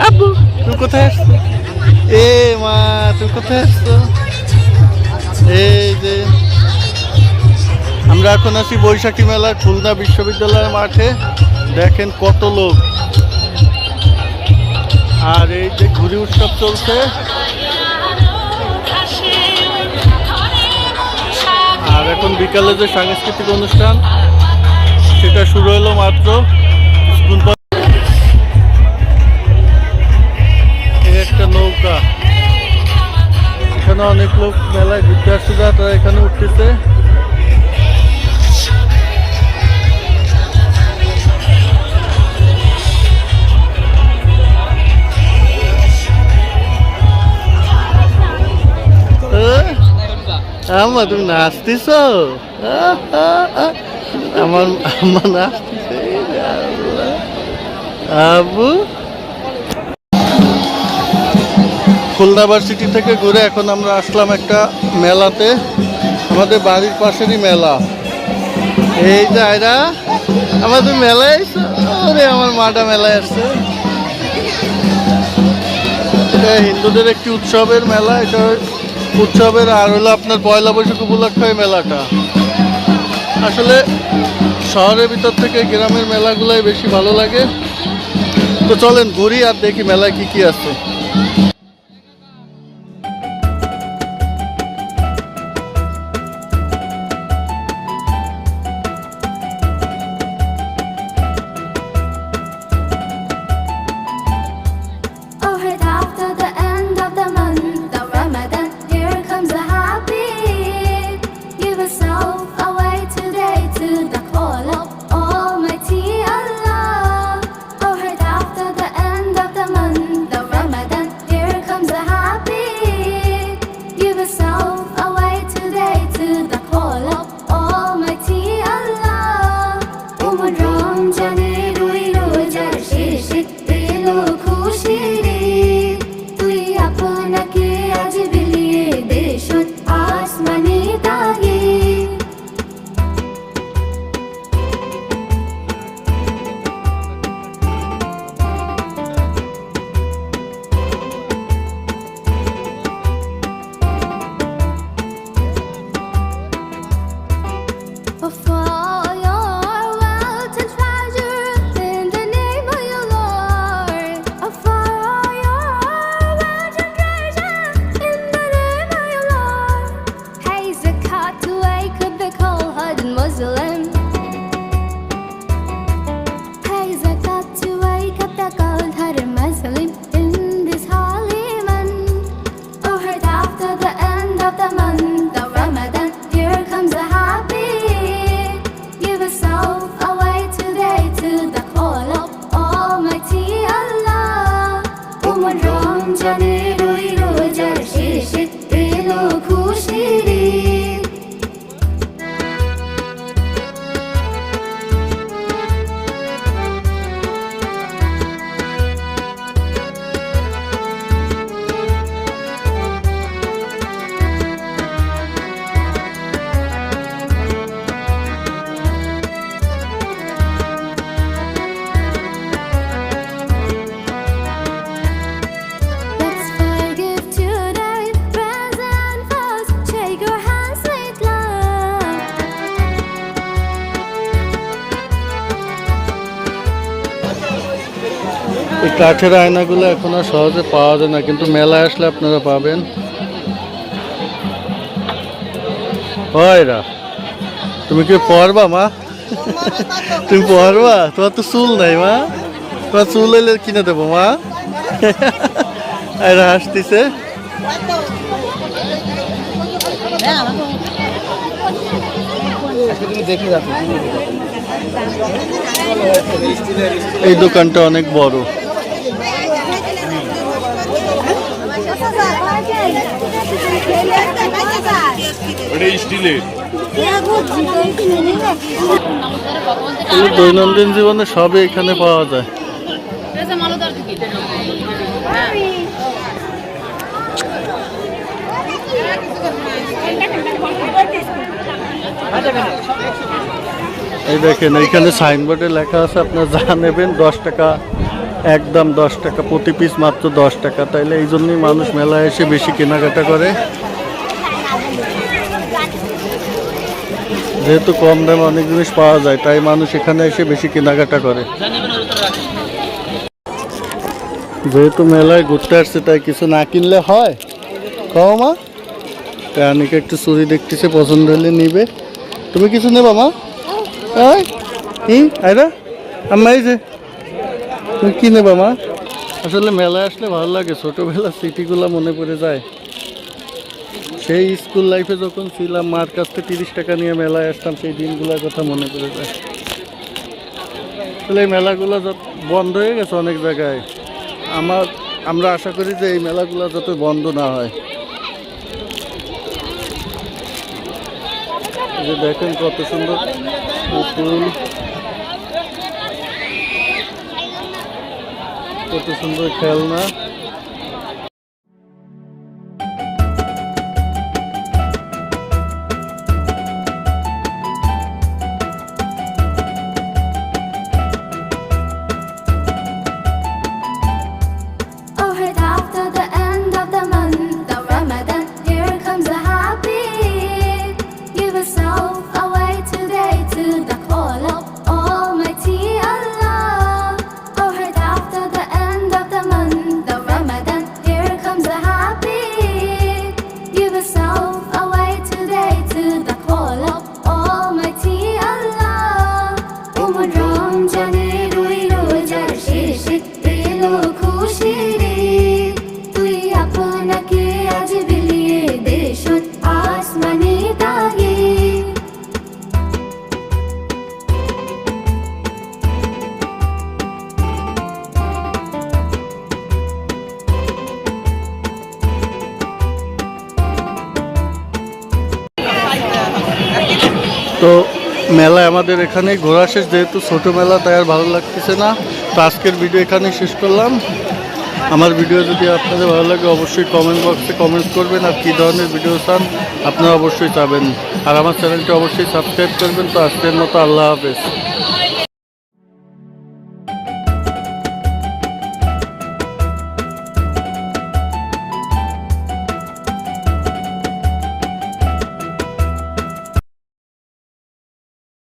আব্বু তুই কোথায় আসছো? এ মা তুই কোথায় আসছো? এই যে আমরা এখন আছি বৈশাখী মেলার খুলনা বিশ্ববিদ্যালয়ের মাঠে। দেখেন কত লোক, আর এই যে ঘুড়ি উৎসব চলছে। আর এখন বিকালে যে সাংস্কৃতিক অনুষ্ঠান সেটা শুরু হলো মাত্র। একটা নৌকা, এখানে অনেক লোক মেলায় ঘুরতে আসছে, তারা এখানে উঠতেছে। আম্মা তুমি নাচতেছ? আমার আম্মা নাচতেছে। আব্বু খুলনা ভার্সিটি থেকে ঘুরে এখন আমরা আসলাম একটা মেলাতে, আমাদের বাড়ির পাশেরই মেলা। এই যে আয়রা আমাদের মেলায় আসছে, ওরে আমার মাটা মেলায় আসছে। এটা হিন্দুদের একটি উৎসবের মেলা, এটা উৎসবের আর হলো আপনার পয়লা বৈশাখ উপলক্ষে মেলাটা। আসলে শহরের ভিতর থেকে গ্রামের মেলাগুলাই বেশি ভালো লাগে। তো চলেন ঘুরি আর দেখি মেলায় কি কি আছে। এই কাঠের আয়নাগুলো এখন আর সহজে পাওয়া যায় না, কিন্তু মেলায় আসলে আপনারা পাবেন। তুমি কি পড়বা মা? তুমি পড়বা? তোমার তো চুল নাই মা, তোমার চুল এলে কিনে দেবো মা। আয়রা হাসতেছে। এই দোকানটা অনেক বড়। দৈনন্দিন জীবনে সবই এখানে পাওয়া যায়। এই দেখেন এইখানে সাইনবোর্ডে লেখা আছে আপনারা যা নেবেন 10 টাকা একদম 10 টাকা প্রতি পিস, মাত্র 10 টাকা। তাইলে এই জন্যই মানুষ মেলায় এসে বেশি কেনাকাটা করে, যেহেতু কম দামে অনেক জিনিস পাওয়া যায়, তাই মানুষ এখানে এসে বেশি কেনাকাটা করে। যেহেতু মেলায় ঘুরতে আসছে, তাই কিছু না কিনলে হয়। খাও মা, তাই অনেকে একটু চুরি দেখতেছে, পছন্দ হলে নিবে। তুমি কিছু নেবা মা? আইরা আম্মা, এই যে তুমি কি নেবা মা? আসলে মেলায় আসলে ভালো লাগে, ছোটবেলার স্মৃতিগুলো মনে পড়ে যায়। সেই স্কুল লাইফে যখন ছিলাম, মার কাছ থেকে 30 টাকা নিয়ে মেলায় আসতাম, সেই দিনগুলোর কথা মনে পড়ে যায়। আসলে এই মেলাগুলো বন্ধ হয়ে গেছে অনেক জায়গায়। আমরা আশা করি যে এই মেলাগুলো যাতে বন্ধ না হয়। যে দেখেন কত সুন্দর পুতুল, কত সুন্দর খেলনা। তো মেলায় আমাদের এখানেই ঘোরা শেষ, যেহেতু ছোটো মেলা তাই আর ভালো লাগতেছে না। তো আজকের ভিডিও এখানেই শেষ করলাম। আমার ভিডিও যদি আপনাদের ভালো লাগে, অবশ্যই কমেন্ট বক্সে কমেন্ট করবেন, আর কী ধরনের ভিডিও চান আপনারা অবশ্যই চাবেন। আর আমার চ্যানেলটি অবশ্যই সাবস্ক্রাইব করবেন। তো আজকের মতো আল্লাহ হাফেজ।